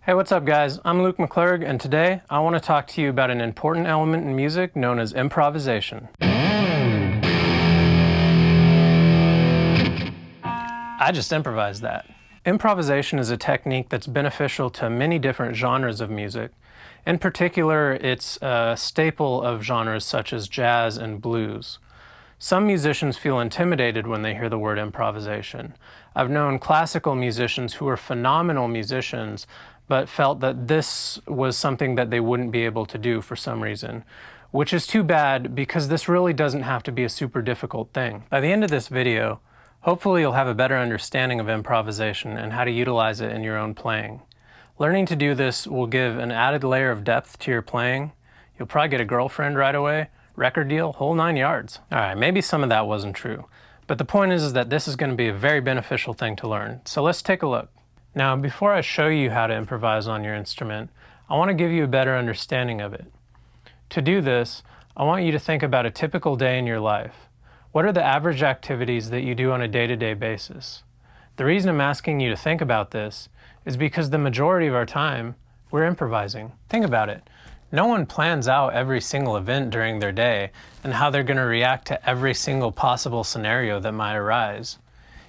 Hey, what's up guys? I'm Luke McClurg, and today I want to talk to you about an important element in music known as improvisation. I just improvised that. Improvisation is a technique that's beneficial to many different genres of music. In particular, it's a staple of genres such as jazz and blues. Some musicians feel intimidated when they hear the word improvisation. I've known classical musicians who are phenomenal musicians but felt that this was something that they wouldn't be able to do for some reason, which is too bad because this really doesn't have to be a super difficult thing. By the end of this video, hopefully you'll have a better understanding of improvisation and how to utilize it in your own playing. Learning to do this will give an added layer of depth to your playing. You'll probably get a girlfriend right away, record deal, whole 9 yards. All right, maybe some of that wasn't true, but the point is that this is going to be a very beneficial thing to learn. So let's take a look. Now, before I show you how to improvise on your instrument, I want to give you a better understanding of it. To do this, I want you to think about a typical day in your life. What are the average activities that you do on a day-to-day basis? The reason I'm asking you to think about this is because the majority of our time, we're improvising. Think about it. No one plans out every single event during their day and how they're going to react to every single possible scenario that might arise.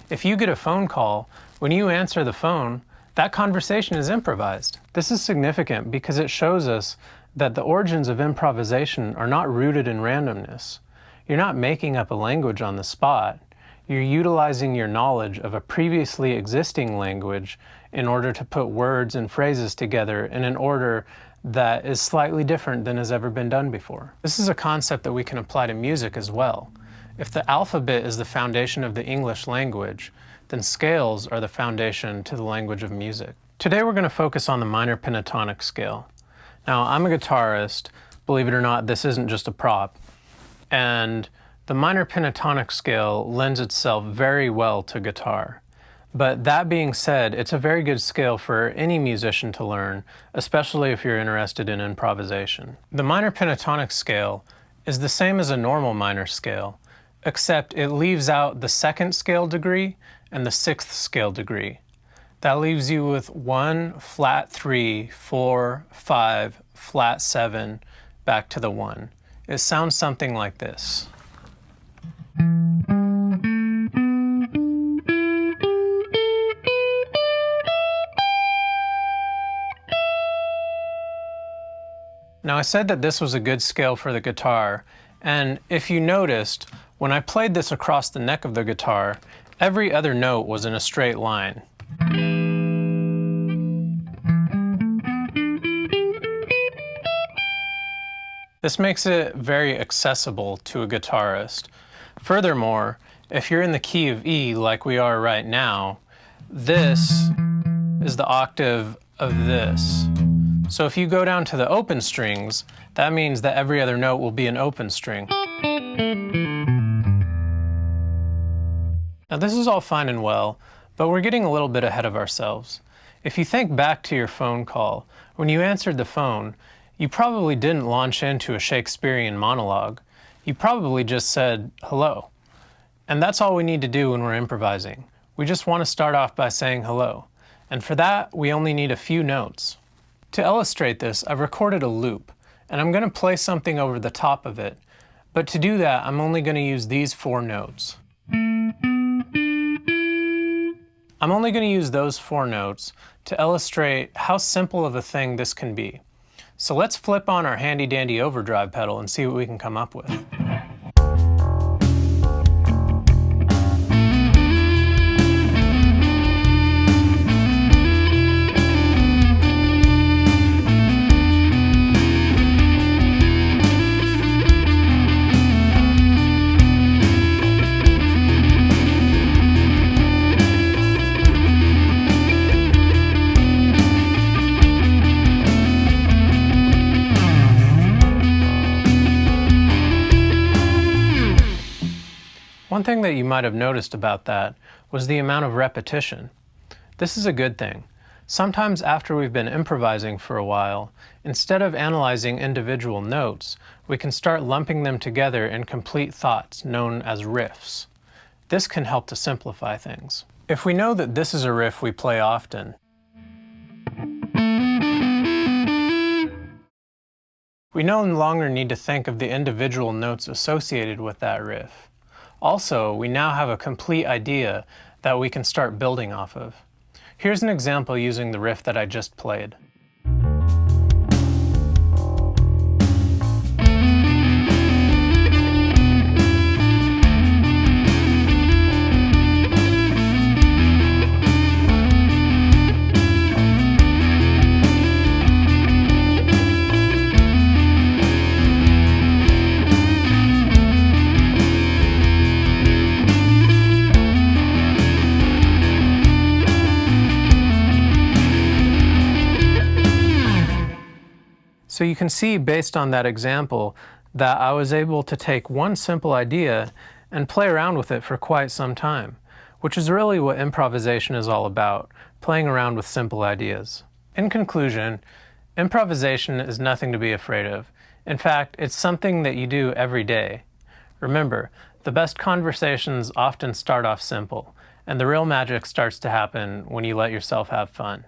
If you get a phone call, when you answer the phone, that conversation is improvised. This is significant because it shows us that the origins of improvisation are not rooted in randomness. You're not making up a language on the spot. You're utilizing your knowledge of a previously existing language in order to put words and phrases together in an order that is slightly different than has ever been done before. This is a concept that we can apply to music as well. If the alphabet is the foundation of the English language, then scales are the foundation to the language of music. Today we're going to focus on the minor pentatonic scale. Now, I'm a guitarist. Believe it or not, this isn't just a prop. And the minor pentatonic scale lends itself very well to guitar. But that being said, it's a very good scale for any musician to learn, especially if you're interested in improvisation. The minor pentatonic scale is the same as a normal minor scale, except it leaves out the second scale degree and the sixth scale degree. That leaves you with 1, flat 3, 4, 5, flat 7, back to the 1. It sounds something like this. Now, I said that this was a good scale for the guitar, and if you noticed, when I played this across the neck of the guitar, every other note was in a straight line. This makes it very accessible to a guitarist. Furthermore, if you're in the key of E like we are right now, this is the octave of this. So if you go down to the open strings, that means that every other note will be an open string. Now this is all fine and well, but we're getting a little bit ahead of ourselves. If you think back to your phone call, when you answered the phone, you probably didn't launch into a Shakespearean monologue. You probably just said, hello. And that's all we need to do when we're improvising. We just want to start off by saying hello. And for that, we only need a few notes. To illustrate this, I've recorded a loop, and I'm going to play something over the top of it. But to do that, I'm only going to use these 4 notes. I'm only going to use those 4 notes to illustrate how simple of a thing this can be. So let's flip on our handy-dandy overdrive pedal and see what we can come up with. One thing that you might have noticed about that was the amount of repetition. This is a good thing. Sometimes after we've been improvising for a while, instead of analyzing individual notes, we can start lumping them together in complete thoughts known as riffs. This can help to simplify things. If we know that this is a riff we play often, We no longer need to think of the individual notes associated with that riff. Also, we now have a complete idea that we can start building off of. Here's an example using the riff that I just played. So you can see based on that example that I was able to take one simple idea and play around with it for quite some time, which is really what improvisation is all about, playing around with simple ideas. In conclusion, improvisation is nothing to be afraid of. In fact, it's something that you do every day. Remember, the best conversations often start off simple, and the real magic starts to happen when you let yourself have fun.